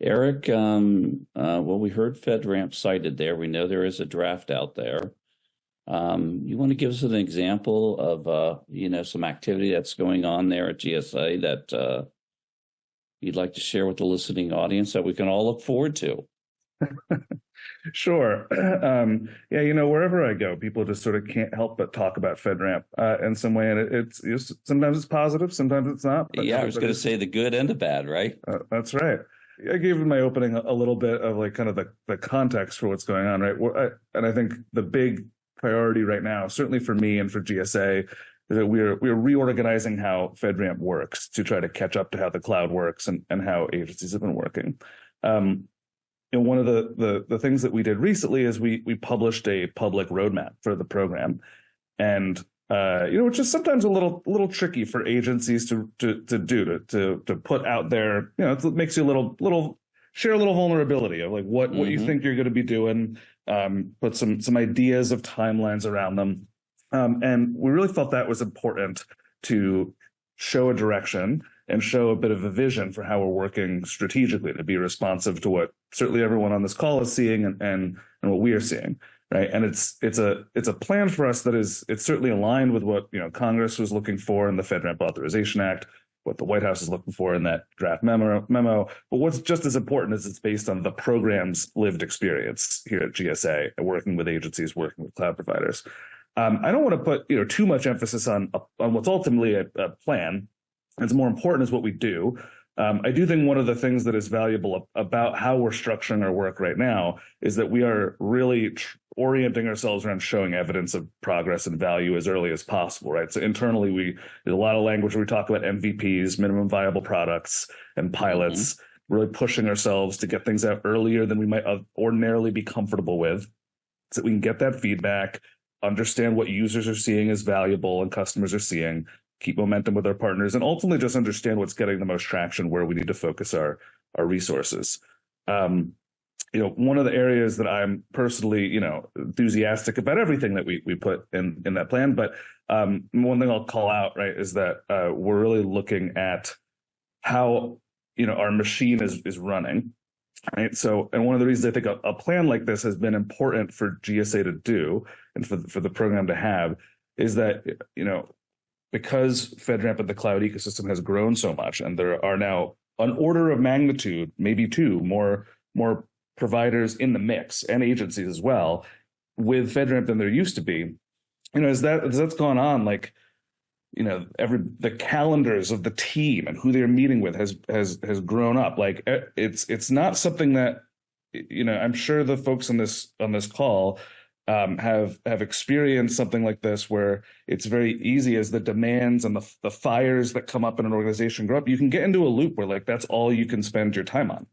Eric, well, we heard FedRAMP cited there. We know there is a draft out there. You want to give us an example of, some activity that's going on there at GSA that you'd like to share with the listening audience that we can all look forward to? Sure. Wherever I go, people just sort of can't help but talk about FedRAMP in some way, and sometimes it's positive, sometimes it's not. Yeah, I was going to say the good and the bad, right? That's right. I gave in my opening a little bit of like kind of the context for what's going on, right? And I think the big priority right now, certainly for me and for GSA, is that we're reorganizing how FedRAMP works to try to catch up to how the cloud works and how agencies have been working. One of the things that we did recently is we published a public roadmap for the program, and which is sometimes a little tricky for agencies to put out there. It makes you a little share a little vulnerability of like what you think you're going to be doing, put some ideas of timelines around them, and we really felt that was important to show a direction and show a bit of a vision for how we're working strategically to be responsive to what certainly everyone on this call is seeing and what we are seeing, right? And it's a plan for us that it's certainly aligned with what Congress was looking for in the FedRAMP Authorization Act, what the White House is looking for in that draft memo. But what's just as important is it's based on the program's lived experience here at GSA, working with agencies, working with cloud providers. I don't want to put too much emphasis on what's ultimately a plan. It's more important is what we do. I do think one of the things that is valuable about how we're structuring our work right now is that we are really orienting ourselves around showing evidence of progress and value as early as possible, right? So internally, there's a lot of language where we talk about MVPs, minimum viable products, and pilots, really pushing ourselves to get things out earlier than we might ordinarily be comfortable with, so that we can get that feedback, understand what users are seeing as valuable and customers are seeing, keep momentum with our partners, and ultimately just understand what's getting the most traction, where we need to focus our resources. One of the areas that I'm personally, enthusiastic about everything that we put in that plan, but one thing I'll call out, right, is that we're really looking at how, our machine is running, right? So, and one of the reasons I think a plan like this has been important for GSA to do and for the program to have is that, because FedRAMP and the cloud ecosystem has grown so much, and there are now an order of magnitude, maybe two more providers in the mix and agencies as well with FedRAMP than there used to be. As that's gone on, like, the calendars of the team and who they're meeting with has grown up. Like it's not something that, I'm sure the folks on this call have experienced something like this, where it's very easy as the demands and the fires that come up in an organization grow up, you can get into a loop where like that's all you can spend your time on,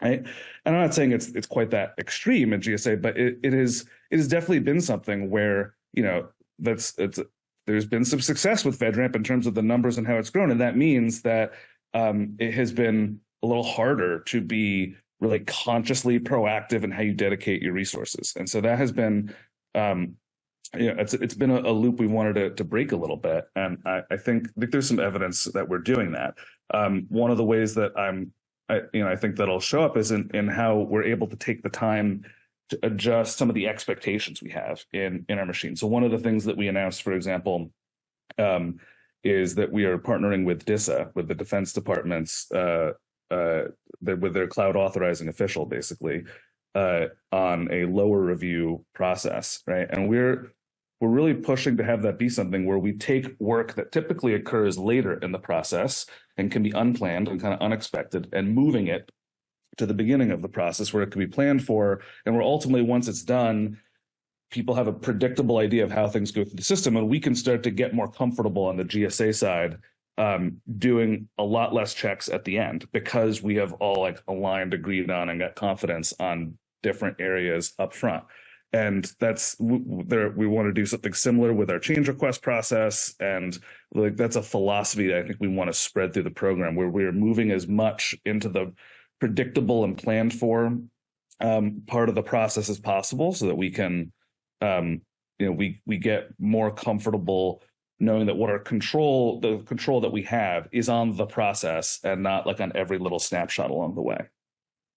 right? And I'm not saying it's quite that extreme at GSA, but it has definitely been something where there's been some success with FedRAMP in terms of the numbers and how it's grown, and that means that it has been a little harder to be really consciously proactive in how you dedicate your resources. And so that has been, it's been a loop we wanted to break a little bit. And I think there's some evidence that we're doing that. One of the ways that I think that'll show up is in how we're able to take the time to adjust some of the expectations we have in our machine. So one of the things that we announced, for example, is that we are partnering with GSA, with the Defense Department's with their cloud authorizing official, basically, on a lower review process, right? And we're really pushing to have that be something where we take work that typically occurs later in the process and can be unplanned and kind of unexpected, and moving it to the beginning of the process where it can be planned for, and where ultimately, once it's done, people have a predictable idea of how things go through the system, and we can start to get more comfortable on the GSA side, doing a lot less checks at the end, because we have all like aligned, agreed on, and got confidence on different areas up front. And we want to do something similar with our change request process. And like, that's a philosophy that I think we want to spread through the program, where we're moving as much into the predictable and planned for part of the process as possible, so that we can, we get more comfortable knowing that the control that we have is on the process and not like on every little snapshot along the way.